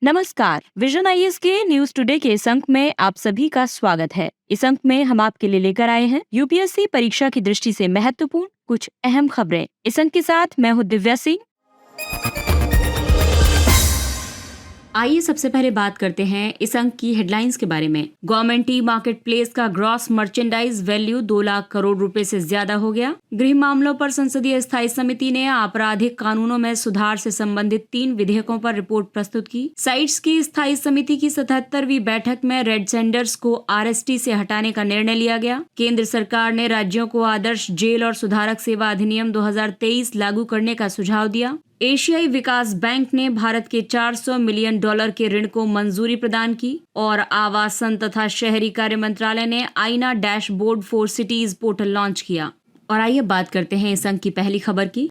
नमस्कार, vision IAS के news today के इस अंक में आप सभी का स्वागत है। इस अंक में हम आपके लिए लेकर आए हैं यूपीएससी परीक्षा की दृष्टि से महत्वपूर्ण कुछ अहम खबरें। इस अंक के साथ मैं हूँ दिव्या सिंह। आइए सबसे पहले बात करते हैं इस अंक की हेडलाइंस के बारे में। गवर्नमेंट ई मार्केट प्लेस का gross merchandise value 2 lakh crore रुपए से ज्यादा हो गया। गृह मामलों पर संसदीय स्थायी समिति ने आपराधिक कानूनों में सुधार से संबंधित 3 विधेयकों पर रिपोर्ट प्रस्तुत की। साइट्स की स्थायी समिति की 77वीं बैठक में रेड सेंडर्स को आरएसटी से हटाने का निर्णय लिया गया। केंद्र सरकार ने राज्यों को आदर्श जेल और सुधारक सेवा अधिनियम 2023 लागू करने का सुझाव दिया। एशियाई विकास बैंक ने भारत के $400 मिलियन के ऋण को मंजूरी प्रदान की और आवासन तथा शहरी कार्य मंत्रालय ने आईना dashboard for cities portal launch किया। और आइए बात करते हैं इस अंक की पहली खबर की।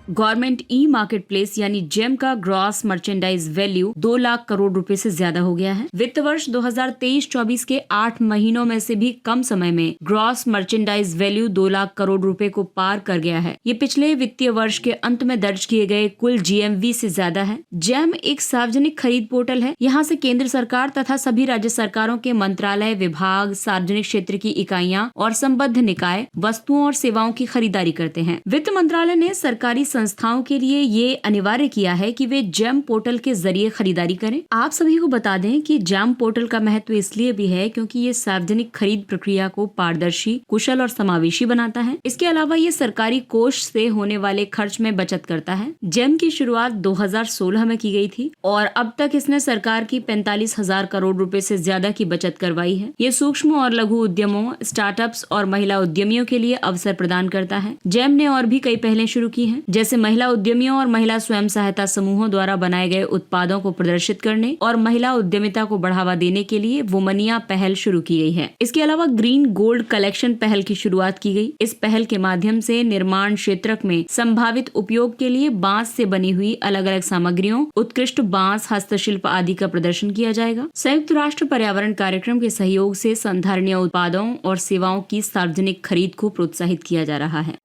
गवर्नमेंट ई मार्केट प्लेस यानी जेम का gross merchandise value 2 lakh crore रुपए से ज्यादा हो गया है। वित्त वर्ष 2023-24 के 8 महीनों में से भी कम समय में gross merchandise value 2 lakh crore रुपए को पार कर गया है। ये पिछले वित्तीय वर्ष के अंत में दर्ज किए गए कुल जीएमवी से ज्यादा है। जेम एक सार्वजनिक खरीद पोर्टल है। यहाँ से केंद्र सरकार तथा सभी राज्य सरकारों के मंत्रालय, विभाग, सार्वजनिक क्षेत्र की इकाइयां और संबद्ध निकाय वस्तुओं और सेवाओं की खरीदारी करते हैं। वित्त मंत्रालय ने सरकारी संस्थाओं के लिए ये अनिवार्य किया है कि वे जेम पोर्टल के जरिए खरीदारी करें। आप सभी को बता दें कि जेम पोर्टल का महत्व इसलिए भी है क्योंकि ये सार्वजनिक खरीद प्रक्रिया को पारदर्शी, कुशल और समावेशी बनाता है। इसके अलावा ये सरकारी कोष से होने वाले खर्च में बचत करता है। जेम की शुरुआत 2016 में की गई थी और अब तक इसने सरकार की 45,000 करोड़ रुपए से ज्यादा की बचत करवाई है। ये सूक्ष्म और लघु उद्यमों, स्टार्टअप्स और महिला उद्यमियों के लिए अवसर प्रदान करता है। जेम ने और भी कई पहलें शुरू की हैं, जैसे महिला उद्यमियों और महिला स्वयं सहायता समूहों द्वारा बनाए गए उत्पादों को प्रदर्शित करने और महिला उद्यमिता को बढ़ावा देने के लिए वुमनिया पहल शुरू की गई है। इसके अलावा ग्रीन गोल्ड कलेक्शन पहल की शुरुआत की गई। इस पहल के माध्यम से निर्माण क्षेत्र में संभावित उपयोग के लिए बांस से बनी हुई अलग अलग सामग्रियों, उत्कृष्ट बांस, हस्तशिल्प आदि का प्रदर्शन किया जाएगा। संयुक्त राष्ट्र पर्यावरण कार्यक्रम के सहयोग से संधारणीय उत्पादों और सेवाओं की सार्वजनिक खरीद को प्रोत्साहित किया जा रहा है।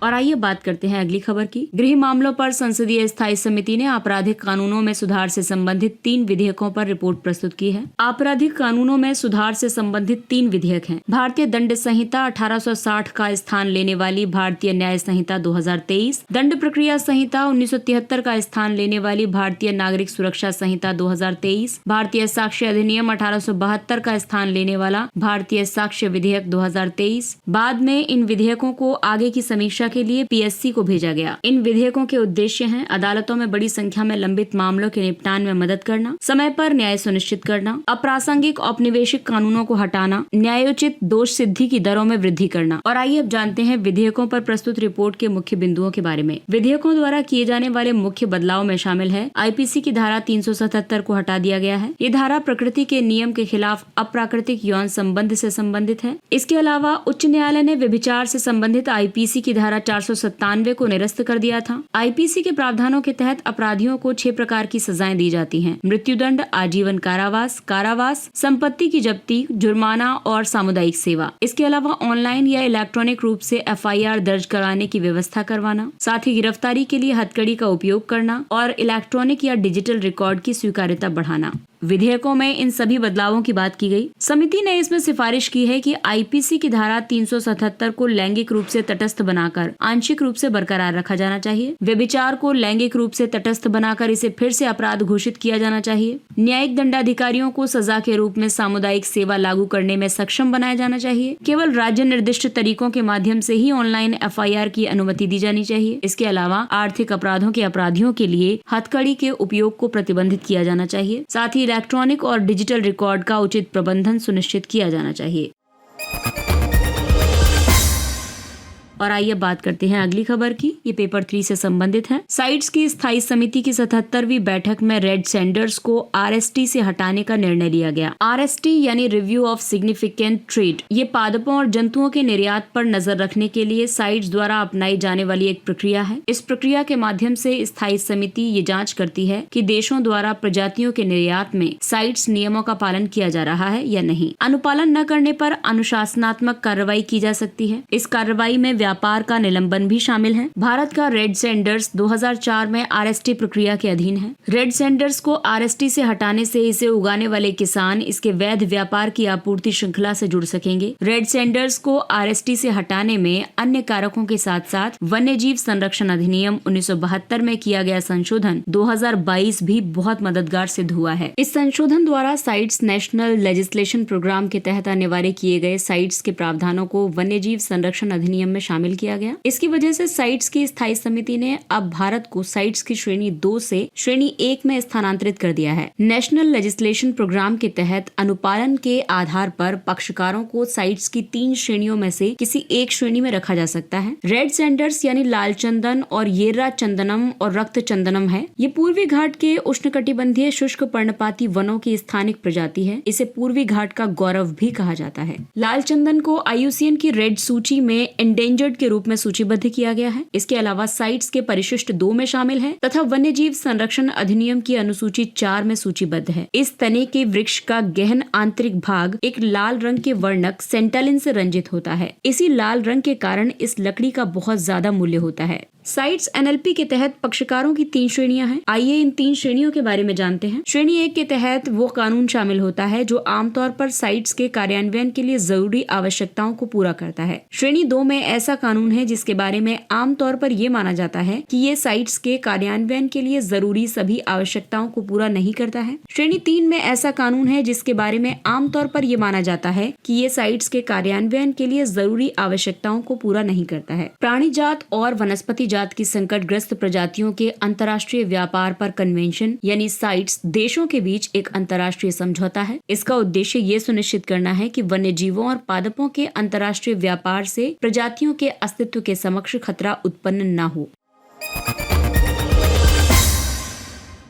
और आइए बात करते हैं अगली खबर की। गृह मामलों पर संसदीय स्थायी समिति ने आपराधिक कानूनों में सुधार से संबंधित 3 विधेयकों पर रिपोर्ट प्रस्तुत की है। आपराधिक कानूनों में सुधार से संबंधित 3 विधेयक हैं। भारतीय दंड संहिता 1860 का स्थान लेने वाली भारतीय न्याय संहिता 2023, दंड प्रक्रिया संहिता 1973 का स्थान लेने वाली भारतीय नागरिक सुरक्षा संहिता 2023, भारतीय साक्ष्य अधिनियम 1872 का स्थान लेने वाला भारतीय साक्ष्य विधेयक 2023। बाद में इन विधेयकों को आगे की समीक्षा के लिए पीएससी को भेजा गया। इन विधेयकों के उद्देश्य हैं अदालतों में बड़ी संख्या में लंबित मामलों के निपटान में मदद करना, समय पर न्याय सुनिश्चित करना, अप्रासंगिक औपनिवेशिक कानूनों को हटाना, न्यायोचित दोष सिद्धि की दरों में वृद्धि करना। और आइए अब जानते हैं विधेयकों पर प्रस्तुत रिपोर्ट के मुख्य बिंदुओं के बारे में। विधेयकों द्वारा किए जाने वाले मुख्य बदलाव में शामिल है आईपीसी की धारा 377 को हटा दिया गया है। ये धारा प्रकृति के नियम के खिलाफ अप्राकृतिक यौन संबंध से संबंधित है। इसके अलावा उच्च न्यायालय ने व्यभिचार से संबंधित आईपीसी की धारा 497 को निरस्त कर दिया था। आईपीसी के प्रावधानों के तहत अपराधियों को 6 प्रकार की सजाएं दी जाती हैं: मृत्युदंड, आजीवन कारावास, कारावास, संपत्ति की जब्ती, जुर्माना और सामुदायिक सेवा। इसके अलावा ऑनलाइन या इलेक्ट्रॉनिक रूप से एफआईआर दर्ज कराने की व्यवस्था करवाना, साथ ही गिरफ्तारी के लिए हथकड़ी का उपयोग करना और इलेक्ट्रॉनिक या डिजिटल रिकॉर्ड की स्वीकार्यता बढ़ाना। विधेयकों में इन सभी बदलावों की बात की गई। समिति ने इसमें सिफारिश की है कि आईपीसी की धारा 377 को लैंगिक रूप से तटस्थ बनाकर आंशिक रूप से बरकरार रखा जाना चाहिए। व्यभिचार को लैंगिक रूप से तटस्थ बनाकर इसे फिर से अपराध घोषित किया जाना चाहिए। न्यायिक दंडाधिकारियों को सजा के रूप में सामुदायिक सेवा लागू करने में सक्षम बनाया जाना चाहिए। केवल राज्य निर्दिष्ट तरीकों के माध्यम से ही ऑनलाइन एफआईआर की अनुमति दी जानी चाहिए। इसके अलावा आर्थिक अपराधों के अपराधियों के लिए हथकड़ी के उपयोग को प्रतिबंधित किया जाना चाहिए। साथ ही इलेक्ट्रॉनिक और डिजिटल रिकॉर्ड का उचित प्रबंधन सुनिश्चित किया जाना चाहिए। और आइए बात करते हैं अगली खबर की। ये पेपर 3 से संबंधित है। साइट्स की स्थायी समिति की 77वीं बैठक में रेड सेंडर्स को आरएसटी से हटाने का निर्णय लिया गया। आरएसटी यानी रिव्यू ऑफ सिग्निफिकेंट ट्रेड, ये पादपों और जंतुओं के निर्यात पर नजर रखने के लिए साइट्स द्वारा अपनाई जाने वाली एक प्रक्रिया है। इस प्रक्रिया के माध्यम से स्थायी समिति ये जांच करती है कि देशों द्वारा प्रजातियों के निर्यात में साइट्स नियमों का पालन किया जा रहा है या नहीं। अनुपालन न करने पर अनुशासनात्मक कार्रवाई की जा सकती है। इस कार्रवाई में व्यापार का निलंबन भी शामिल है। भारत का रेड सेंडर्स 2004 में आरएसटी प्रक्रिया के अधीन है। रेड सेंडर्स को आरएसटी से हटाने से इसे उगाने वाले किसान इसके वैध व्यापार की आपूर्ति श्रृंखला से जुड़ सकेंगे। रेड सेंडर्स को आरएसटी से हटाने में अन्य कारकों के साथ साथ वन्यजीव संरक्षण अधिनियम 1972 में किया गया संशोधन 2022 भी बहुत मददगार सिद्ध हुआ है। इस संशोधन द्वारा साइट्स नेशनल लेजिस्लेशन प्रोग्राम के तहत अनिवार्य किए गए साइट्स के प्रावधानों को वन्यजीव संरक्षण अधिनियम में शामिल किया गया। इसकी वजह से साइट्स की स्थायी समिति ने अब भारत को साइट्स की श्रेणी 2 से श्रेणी 1 में स्थानांतरित कर दिया है। नेशनल लेजिस्लेशन प्रोग्राम के तहत अनुपालन के आधार पर पक्षकारों को साइट्स की 3 श्रेणियों में से किसी एक श्रेणी में रखा जा सकता है। रेड सेंडर्स यानी लाल चंदन और येर्रा चंदनम और रक्त चंदनम है। ये पूर्वी घाट के उष्णकटिबंधीय शुष्क पर्णपाती वनों की स्थानिक प्रजाति है। इसे पूर्वी घाट का गौरव भी कहा जाता है। लाल चंदन को IUCN की रेड सूची में एंडेंजर्ड के रूप में सूचीबद्ध किया गया है। इसके अलावा साइट्स के परिशिष्ट 2 में शामिल है तथा वन्यजीव संरक्षण अधिनियम की अनुसूची 4 में सूचीबद्ध है। इस तने के वृक्ष का गहन आंतरिक भाग एक लाल रंग के वर्णक सेंटालिन से रंजित होता है। इसी लाल रंग के कारण इस लकड़ी का बहुत ज्यादा मूल्य होता है। साइट्स NLP के तहत पक्षकारों की 3 श्रेणियां हैं। आइए इन 3 श्रेणियों के बारे में जानते हैं। श्रेणी 1 के तहत वो कानून शामिल होता है जो आमतौर पर साइट्स के कार्यान्वयन के लिए जरूरी आवश्यकताओं को पूरा करता है। श्रेणी 2 में ऐसा कानून है जिसके बारे में आमतौर पर ये माना जाता है कि ये साइट्स के कार्यान्वयन के लिए जरूरी सभी आवश्यकताओं को पूरा नहीं करता है। श्रेणी 3 में ऐसा कानून है जिसके बारे में आमतौर पर ये माना जाता है कि ये साइट्स के कार्यान्वयन के लिए जरूरी आवश्यकताओं को पूरा नहीं करता है। प्राणी जात और वनस्पति जात की संकटग्रस्त प्रजातियों के अंतर्राष्ट्रीय व्यापार पर कन्वेंशन यानी साइट्स देशों के बीच एक अंतर्राष्ट्रीय समझौता है। इसका उद्देश्य ये सुनिश्चित करना है कि वन्य जीवों और पादपों के अंतर्राष्ट्रीय व्यापार से प्रजातियों के अस्तित्व के समक्ष खतरा उत्पन्न न हो।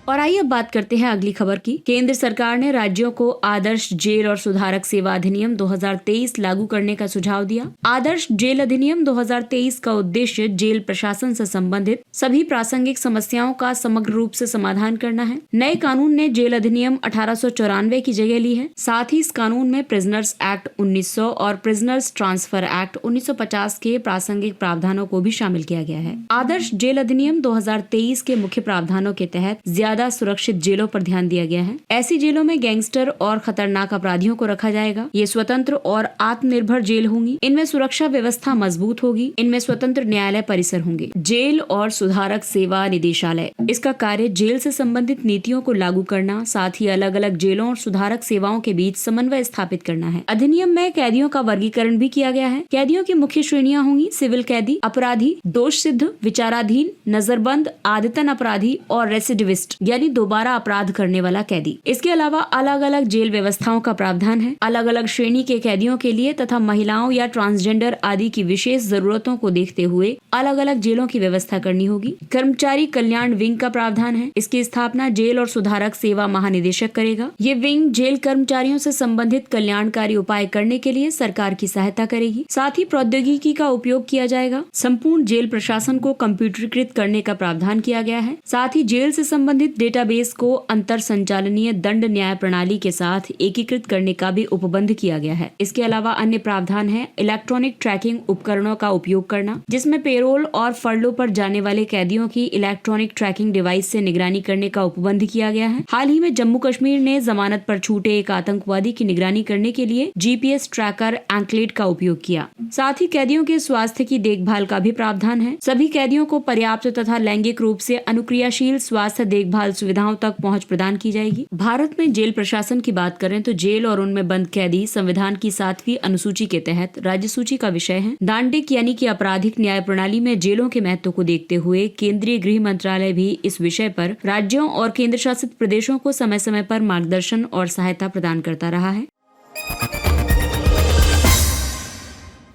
और आइए अब बात करते हैं अगली खबर की। केंद्र सरकार ने राज्यों को आदर्श जेल और सुधारक सेवा अधिनियम 2023 लागू करने का सुझाव दिया। आदर्श जेल अधिनियम 2023 का उद्देश्य जेल प्रशासन से संबंधित सभी प्रासंगिक समस्याओं का समग्र रूप से समाधान करना है। नए कानून ने जेल अधिनियम 1894 की जगह ली है। साथ ही इस कानून में प्रिजनर्स एक्ट 1900 और प्रिजनर्स ट्रांसफर एक्ट 1950 के प्रासंगिक प्रावधानों को भी शामिल किया गया है। आदर्श जेल अधिनियम 2023 के मुख्य प्रावधानों के तहत ज्यादा सुरक्षित जेलों पर ध्यान दिया गया है। ऐसी जेलों में गैंगस्टर और खतरनाक अपराधियों को रखा जाएगा। ये स्वतंत्र और आत्मनिर्भर जेल होंगी। इनमें सुरक्षा व्यवस्था मजबूत होगी। इनमें स्वतंत्र न्यायालय परिसर होंगे। जेल और सुधारक सेवा निदेशालय, इसका कार्य जेल से संबंधित नीतियों को लागू करना, साथ ही अलग अलग जेलों और सुधारक सेवाओं के बीच समन्वय स्थापित करना है। अधिनियम में कैदियों का वर्गीकरण भी किया गया है। कैदियों की मुख्य श्रेणियां होंगी सिविल कैदी, अपराधी, दोष सिद्ध, विचाराधीन, नजरबंद, आदतन अपराधी और रेसिडिविस्ट यानी दोबारा अपराध करने वाला कैदी। इसके अलावा अलग अलग जेल व्यवस्थाओं का प्रावधान है। अलग अलग श्रेणी के कैदियों के लिए तथा महिलाओं या ट्रांसजेंडर आदि की विशेष जरूरतों को देखते हुए अलग अलग जेलों की व्यवस्था करनी होगी। कर्मचारी कल्याण विंग का प्रावधान है। इसकी स्थापना जेल और सुधारक सेवा महानिदेशक करेगा। ये विंग जेल कर्मचारियों से संबंधित कल्याणकारी उपाय करने के लिए सरकार की सहायता करेगी। साथ ही प्रौद्योगिकी का उपयोग किया जाएगा। संपूर्ण जेल प्रशासन को कंप्यूटरीकृत करने का प्रावधान किया गया है। साथ ही जेल से संबंधित डेटाबेस को अंतर संचालनीय दंड न्याय प्रणाली के साथ एकीकृत करने का भी उपबंध किया गया है। इसके अलावा अन्य प्रावधान है इलेक्ट्रॉनिक ट्रैकिंग उपकरणों का उपयोग करना, जिसमें पेरोल और फर्लो पर जाने वाले कैदियों की इलेक्ट्रॉनिक ट्रैकिंग डिवाइस से निगरानी करने का उपबंध किया गया है। हाल ही में जम्मू कश्मीर ने जमानत पर छूटे एक आतंकवादी की निगरानी करने के लिए GPS ट्रैकर एंकलेट का उपयोग किया। साथ ही कैदियों के स्वास्थ्य की देखभाल का भी प्रावधान है। सभी कैदियों को पर्याप्त तथा लैंगिक रूप से अनुक्रियाशील स्वास्थ्य देखभाल सुविधाओं तक पहुंच प्रदान की जाएगी। भारत में जेल प्रशासन की बात करें तो जेल और उनमें बंद कैदी संविधान की 7वीं अनुसूची के तहत राज्य सूची का विषय है। दांडिक यानी कि आपराधिक न्याय प्रणाली में जेलों के महत्व को देखते हुए केंद्रीय गृह मंत्रालय भी इस विषय पर राज्यों और केंद्र शासित प्रदेशों को समय समय पर मार्गदर्शन और सहायता प्रदान करता रहा है।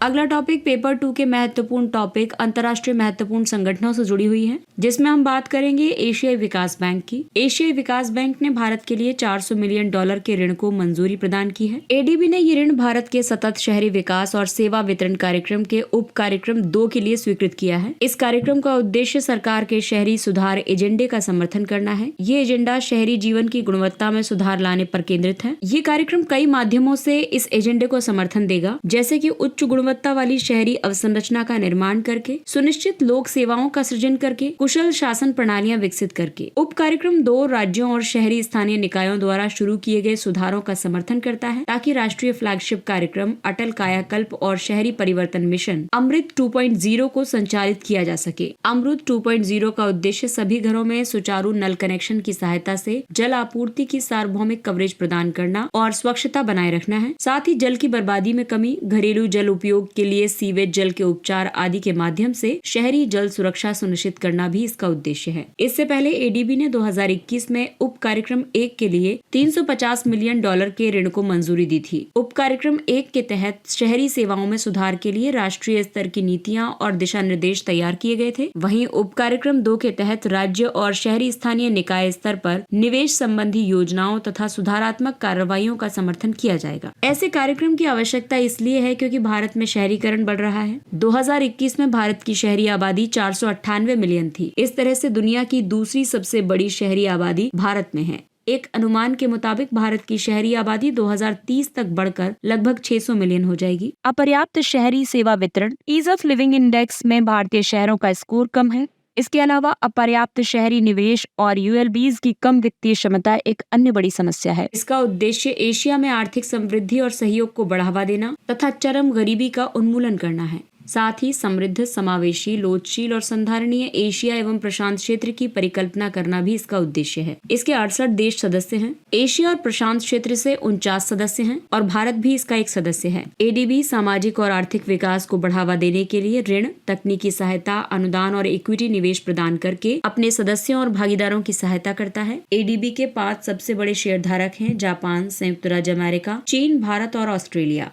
अगला टॉपिक पेपर 2 के महत्वपूर्ण टॉपिक अंतर्राष्ट्रीय महत्वपूर्ण संगठनों से जुड़ी हुई है, जिसमें हम बात करेंगे एशियाई विकास बैंक की। एशियाई विकास बैंक ने भारत के लिए $400 मिलियन के ऋण को मंजूरी प्रदान की है। ADB ने ये ऋण भारत के सतत शहरी विकास और सेवा वितरण कार्यक्रम के उप कार्यक्रम 2 के लिए स्वीकृत किया है। इस कार्यक्रम का उद्देश्य सरकार के शहरी सुधार एजेंडे का समर्थन करना है। ये एजेंडा शहरी जीवन की गुणवत्ता में सुधार लाने पर केंद्रित है। ये कार्यक्रम कई माध्यमों से इस एजेंडे को समर्थन देगा, जैसे कि उच्च गुणवत्ता गुणवत्ता वाली शहरी अवसंरचना का निर्माण करके, सुनिश्चित लोक सेवाओं का सृजन करके, कुशल शासन प्रणालियां विकसित करके। उप कार्यक्रम 2 राज्यों और शहरी स्थानीय निकायों द्वारा शुरू किए गए सुधारों का समर्थन करता है ताकि राष्ट्रीय फ्लैगशिप कार्यक्रम अटल कायाकल्प और शहरी परिवर्तन मिशन अमृत 2.0 को संचालित किया जा सके। अमृत 2.0 का उद्देश्य सभी घरों में सुचारू नल कनेक्शन की सहायता से जल आपूर्ति की सार्वभौमिक कवरेज प्रदान करना और स्वच्छता बनाए रखना है। साथ ही जल की बर्बादी में कमी, घरेलू जल उपयोग के लिए सीवेज जल के उपचार आदि के माध्यम से शहरी जल सुरक्षा सुनिश्चित करना भी इसका उद्देश्य है। इससे पहले एडीबी ने 2021 में उप कार्यक्रम 1 के लिए $350 मिलियन के ऋण को मंजूरी दी थी। उप कार्यक्रम 1 के तहत शहरी सेवाओं में सुधार के लिए राष्ट्रीय स्तर की नीतियां और दिशा निर्देश तैयार किए गए थे। वहीं उप कार्यक्रम 2 के तहत राज्य और शहरी स्थानीय निकाय स्तर पर निवेश संबंधी योजनाओं तथा सुधारात्मक कार्रवाइयों का समर्थन किया जाएगा। ऐसे कार्यक्रम की आवश्यकता इसलिए है क्योंकि भारत में शहरीकरण बढ़ रहा है। 2021 में भारत की शहरी आबादी 498 मिलियन थी। इस तरह से दुनिया की दूसरी सबसे बड़ी शहरी आबादी भारत में है। एक अनुमान के मुताबिक भारत की शहरी आबादी 2030 तक बढ़कर लगभग 600 मिलियन हो जाएगी। अपर्याप्त शहरी सेवा वितरण, ईज ऑफ लिविंग इंडेक्स में भारतीय शहरों का स्कोर कम है। इसके अलावा अपर्याप्त शहरी निवेश और यूएलबीज की कम वित्तीय क्षमता एक अन्य बड़ी समस्या है। इसका उद्देश्य एशिया में आर्थिक समृद्धि और सहयोग को बढ़ावा देना तथा चरम गरीबी का उन्मूलन करना है। साथ ही समृद्ध, समावेशी, लोचशील और संधारणीय एशिया एवं प्रशांत क्षेत्र की परिकल्पना करना भी इसका उद्देश्य है। इसके 68 देश सदस्य हैं। एशिया और प्रशांत क्षेत्र से 49 सदस्य हैं और भारत भी इसका एक सदस्य है। एडीबी सामाजिक और आर्थिक विकास को बढ़ावा देने के लिए ऋण, तकनीकी सहायता, अनुदान और इक्विटी निवेश प्रदान करके अपने सदस्यों और भागीदारों की सहायता करता है। एडीबी के 5 सबसे बड़े शेयरधारक हैं: जापान, संयुक्त राज्य अमेरिका, चीन, भारत और ऑस्ट्रेलिया।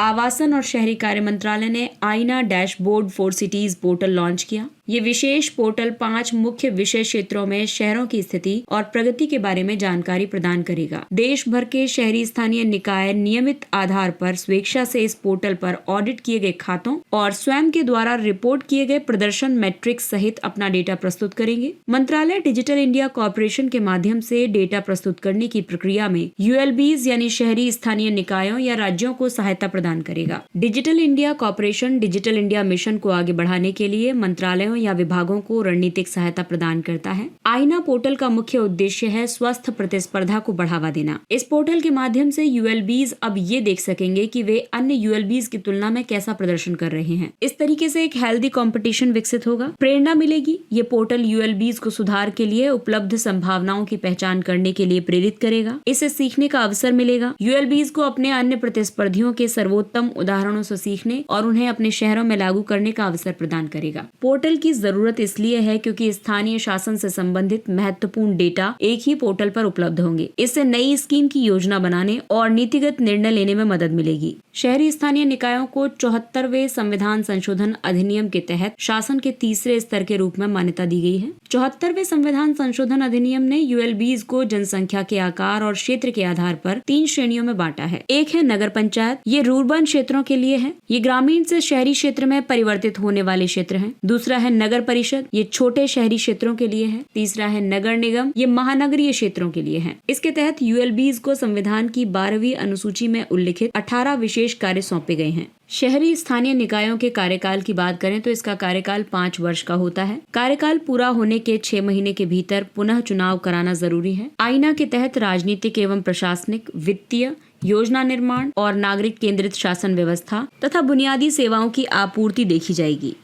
आवासन और शहरी कार्य मंत्रालय ने आईना dashboard for cities portal launch किया। ये विशेष पोर्टल 5 मुख्य विषय क्षेत्रों में शहरों की स्थिति और प्रगति के बारे में जानकारी प्रदान करेगा। देश भर के शहरी स्थानीय निकाय नियमित आधार पर स्वेच्छा से इस पोर्टल पर ऑडिट किए गए खातों और स्वयं के द्वारा रिपोर्ट किए गए प्रदर्शन मैट्रिक्स सहित अपना डेटा प्रस्तुत करेंगे। मंत्रालय डिजिटल इंडिया कॉर्पोरेशन के माध्यम से डेटा प्रस्तुत करने की प्रक्रिया में यूएलबीज यानी शहरी स्थानीय निकायों या राज्यों को सहायता प्रदान करेगा। Digital India corporation digital India mission को आगे बढ़ाने के लिए मंत्रालयों या विभागों को रणनीतिक सहायता प्रदान करता है। आईना पोर्टल का मुख्य उद्देश्य है स्वस्थ प्रतिस्पर्धा को बढ़ावा देना। इस पोर्टल के माध्यम से यूएलबीज अब ये देख सकेंगे कि वे अन्य यूएलबीज की तुलना में कैसा प्रदर्शन कर रहे हैं। इस तरीके से एक हेल्दी कंपटीशन विकसित होगा, प्रेरणा मिलेगी। ये पोर्टल यूएलबीज को सुधार के लिए उपलब्ध संभावनाओं की पहचान करने के लिए प्रेरित करेगा। इससे सीखने का अवसर मिलेगा। यूएलबीज को अपने अन्य प्रतिस्पर्धियों के सर्वोत्तम उदाहरणों से सीखने और उन्हें अपने शहरों में लागू करने का अवसर प्रदान करेगा। पोर्टल की जरूरत इसलिए है क्योंकि स्थानीय शासन से संबंधित महत्वपूर्ण डेटा एक ही पोर्टल पर उपलब्ध होंगे। इससे नई स्कीम की योजना बनाने और नीतिगत निर्णय लेने में मदद मिलेगी। शहरी स्थानीय निकायों को 74वें संविधान संशोधन अधिनियम के तहत शासन के तीसरे स्तर के रूप में मान्यता दी गई है। 74वें संविधान संशोधन अधिनियम ने यूएलबीज को जनसंख्या के आकार और क्षेत्र के आधार पर 3 श्रेणियों में बांटा है। एक है नगर पंचायत, ये रूरबन क्षेत्रों के लिए है। ये ग्रामीण से शहरी क्षेत्र में परिवर्तित होने वाले क्षेत्र हैं। दूसरा है नगर परिषद, ये छोटे शहरी क्षेत्रों के लिए है। तीसरा है नगर निगम, ये महानगरीय क्षेत्रों के लिए है। इसके तहत यूएलबीज को संविधान की 12वीं अनुसूची में उल्लिखित 18 विशेष कार्य सौंपे गए हैं। शहरी स्थानीय निकायों के कार्यकाल की बात करें तो इसका कार्यकाल 5 वर्ष का होता है। कार्यकाल पूरा होने के 6 महीने के भीतर पुनः चुनाव कराना जरूरी है। आईना के तहत राजनीतिक एवं प्रशासनिक, वित्तीय, योजना निर्माण और नागरिक केंद्रित शासन व्यवस्था तथा बुनियादी सेवाओं की आपूर्ति देखी जाएगी।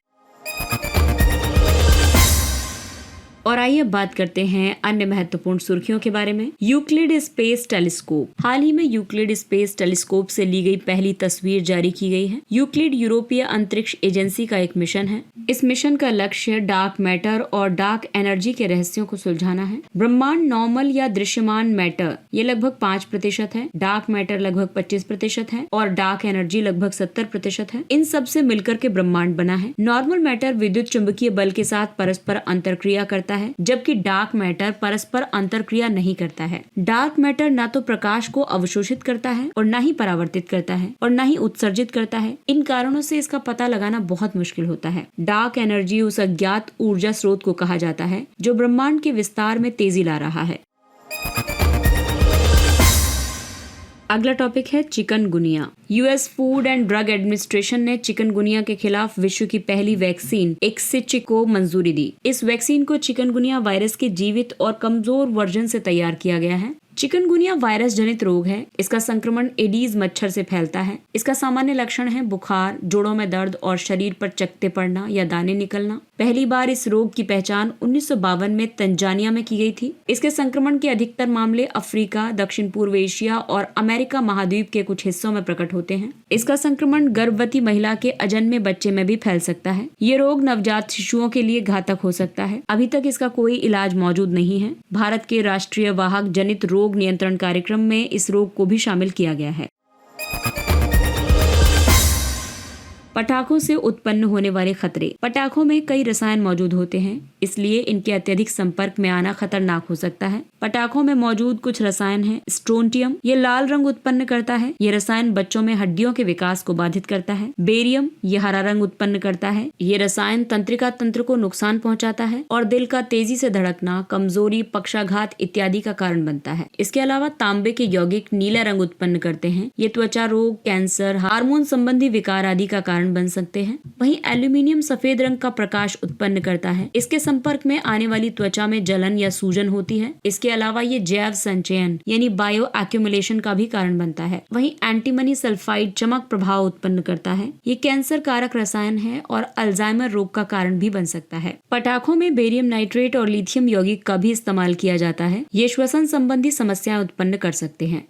और आइए अब बात करते हैं अन्य महत्वपूर्ण सुर्खियों के बारे में। Euclid space telescope. हाल ही में यूक्लिड स्पेस टेलीस्कोप से ली गई पहली तस्वीर जारी की गई है। यूक्लिड यूरोपीय अंतरिक्ष एजेंसी का एक मिशन है। इस मिशन का लक्ष्य डार्क मैटर और डार्क एनर्जी के रहस्यों को सुलझाना है। ब्रह्मांड नॉर्मल या दृश्यमान मैटर ये लगभग 5% है, डार्क मैटर लगभग 25% है और डार्क एनर्जी लगभग 70% है। इन सब से मिलकर के ब्रह्मांड बना है। नॉर्मल मैटर विद्युत चुंबकीय बल के साथ परस्पर अंतरक्रिया करता है, जबकि डार्क मैटर परस्पर अंतरक्रिया नहीं करता है। डार्क मैटर ना तो प्रकाश को अवशोषित करता है और ना ही परावर्तित करता है और ना ही उत्सर्जित करता है। इन कारणों से इसका पता लगाना बहुत मुश्किल होता है। डार्क एनर्जी उस अज्ञात ऊर्जा स्रोत को कहा जाता है जो ब्रह्मांड के विस्तार में तेजी ला रहा है। अगला टॉपिक है chikungunya. US food and drug administration ने चिकनगुनिया के खिलाफ विश्व की पहली वैक्सीन एक्सिचिक को मंजूरी दी। इस वैक्सीन को चिकनगुनिया वायरस के जीवित और कमजोर वर्जन से तैयार किया गया है। चिकनगुनिया वायरस जनित रोग है। इसका संक्रमण एडीज मच्छर से फैलता है। इसका सामान्य लक्षण है बुखार, जोड़ों में दर्द और शरीर पर चकत्ते पड़ना या दाने निकलना। पहली बार इस रोग की पहचान 1952 में तंजानिया में की गई थी। इसके संक्रमण के अधिकतर मामले अफ्रीका, दक्षिण पूर्व एशिया और अमेरिका महाद्वीप के कुछ हिस्सों में प्रकट होते हैं। इसका संक्रमण गर्भवती महिला के अजन्मे बच्चे में भी फैल सकता है। ये रोग नवजात शिशुओं के लिए घातक हो सकता है। अभी तक इसका कोई इलाज मौजूद नहीं है। भारत के राष्ट्रीय वाहक जनित रोग नियंत्रण कार्यक्रम में इस रोग को भी शामिल किया गया है। पटाखों से उत्पन्न होने वाले खतरे। पटाखों में कई रसायन मौजूद होते हैं, इसलिए इनके अत्यधिक संपर्क में आना खतरनाक हो सकता है। पटाखों में मौजूद कुछ रसायन है स्ट्रोंटियम, ये लाल रंग उत्पन्न करता है। ये रसायन बच्चों में हड्डियों के विकास को बाधित करता है। बेरियम, ये हरा रंग उत्पन्न करता है। ये रसायन तंत्रिका तंत्र को नुकसान पहुंचाता है और दिल का तेजी से धड़कना, कमजोरी, पक्षाघात इत्यादि का कारण बनता है। इसके अलावा तांबे के यौगिक नीला रंग उत्पन्न करते हैं। ये त्वचा रोग, कैंसर, हार्मोन संबंधी विकार आदि का कारण बन सकते हैं। वहीं एल्यूमिनियम सफेद रंग का प्रकाश उत्पन्न करता है। इसके संपर्क में आने वाली त्वचा में जलन या सूजन होती है। इसके अलावा ये जैव संचयन यानी बायो एक्यूमुलेशन का भी कारण बनता है। वहीं एंटीमनी सल्फाइड चमक प्रभाव उत्पन्न करता है। ये कैंसर कारक रसायन है और अल्जाइमर रोग का कारण भी बन सकता है। पटाखों में बेरियम नाइट्रेट और लिथियम यौगिक का भी इस्तेमाल किया जाता है। ये श्वसन संबंधी समस्याएं उत्पन्न कर सकते हैं।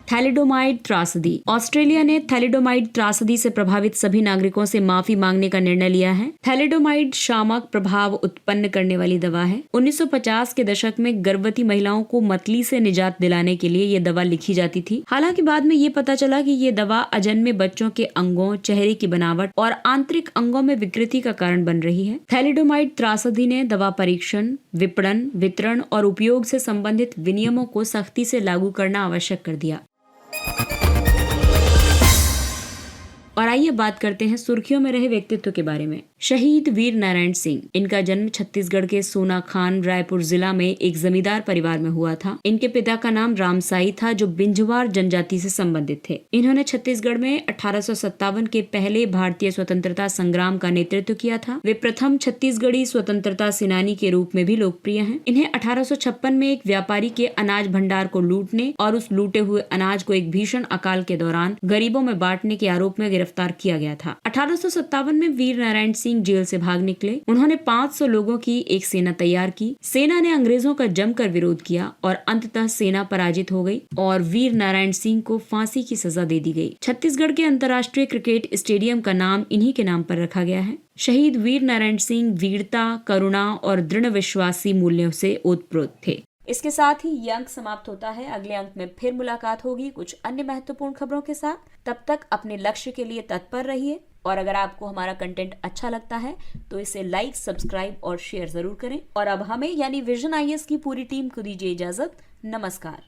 थैलिडोमाइड त्रासदी। ऑस्ट्रेलिया ने थैलिडोमाइड त्रासदी से प्रभावित सभी नागरिकों से माफी मांगने का निर्णय लिया है। थैलिडोमाइड शामक प्रभाव उत्पन्न करने वाली दवा है। 1950 के दशक में गर्भवती महिलाओं को मतली से निजात दिलाने के लिए ये दवा लिखी जाती थी। हालांकि बाद में ये पता चला कि ये दवा अजन्मे बच्चों के अंगों, चेहरे की बनावट और आंतरिक अंगों में विकृति का कारण बन रही है। थैलिडोमाइड त्रासदी ने दवा परीक्षण, विपणन, वितरण और उपयोग से संबंधित विनियमों को सख्ती से लागू करना आवश्यक कर दिया। और आइए बात करते हैं सुर्खियों में रहे व्यक्तित्व के बारे में। शहीद वीर नारायण सिंह। इनका जन्म छत्तीसगढ़ के सोनाखान, रायपुर जिला में एक जमींदार परिवार में हुआ था। इनके पिता का नाम रामसाई था, जो बिंजवार जनजाति से संबंधित थे। इन्होंने छत्तीसगढ़ में 1857 के पहले भारतीय स्वतंत्रता संग्राम का नेतृत्व किया था। वे प्रथम छत्तीसगढ़ी स्वतंत्रता सेनानी के रूप में भी लोकप्रिय हैं। इन्हें 1856 में एक व्यापारी के अनाज भंडार को लूटने और उस लूटे हुए अनाज को एक भीषण अकाल के दौरान गरीबों में बांटने के आरोप में गिरफ्तार किया गया था। 1857 में वीर नारायण सिंह जेल से भाग निकले। उन्होंने 500 लोगों की एक सेना तैयार की। सेना ने अंग्रेजों का जमकर विरोध किया और अंततः सेना पराजित हो गई और वीर नारायण सिंह को फांसी की सजा दे दी गई। छत्तीसगढ़ के अंतर्राष्ट्रीय क्रिकेट स्टेडियम का नाम इन्हीं के नाम पर रखा गया है। शहीद वीर नारायण सिंह वीरता, करुणा और दृढ़ विश्वासी मूल्यों से ओतप्रोत थे। इसके साथ ही ये अंक समाप्त होता है। अगले अंक में फिर मुलाकात होगी कुछ अन्य महत्वपूर्ण खबरों के साथ। तब तक अपने लक्ष्य के लिए तत्पर रहिए और अगर आपको हमारा कंटेंट अच्छा लगता है तो इसे लाइक, सब्सक्राइब और शेयर जरूर करें। और अब हमें यानी विजन IAS की पूरी टीम को दीजिए इजाजत। नमस्कार।